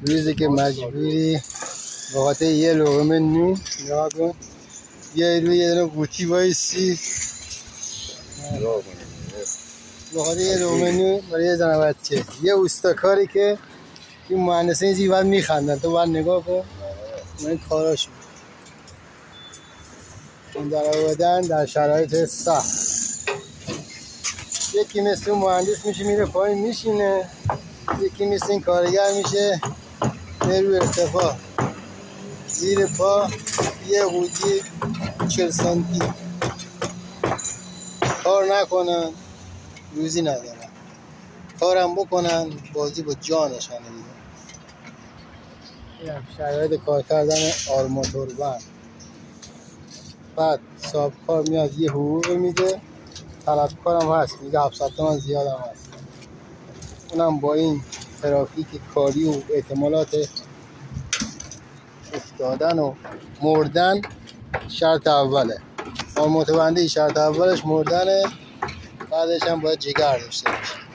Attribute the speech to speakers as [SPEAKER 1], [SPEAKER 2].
[SPEAKER 1] بریزه که مجبوری به خاطر یه لقمه نون نگاه کن یه روی یه دونه قوطی بایستی به خاطر یه لقمه نون برای یه زن بچه. یه اوستاکاری که این مهندسه اینجوری باید میخندن، تو باید نگاه کن این کاراشون این در آوردن در شرایط سخت. یکی مثل اون مهندس میشه میره پایین میشینه، یکی مثل این کارگر میشه میره روی ارتفاع زیر پا یه قوطی 40 سانتی. کار نکنن روزی ندارن، کارم بکنن بازی با جانشانه دیگه. این شرایط کار کردن آرماتور بند. بعد صاحب کار میاد یه حقوقی میده، طلبکارم هست میگه 700 تومن زیادم هست. اونم با این ترافیک کاری و احتمالات افتادن و مردن شرط اوله. آرماتور بندی شرط اولش مردنه، بعدش هم باید جگر داشته باشه.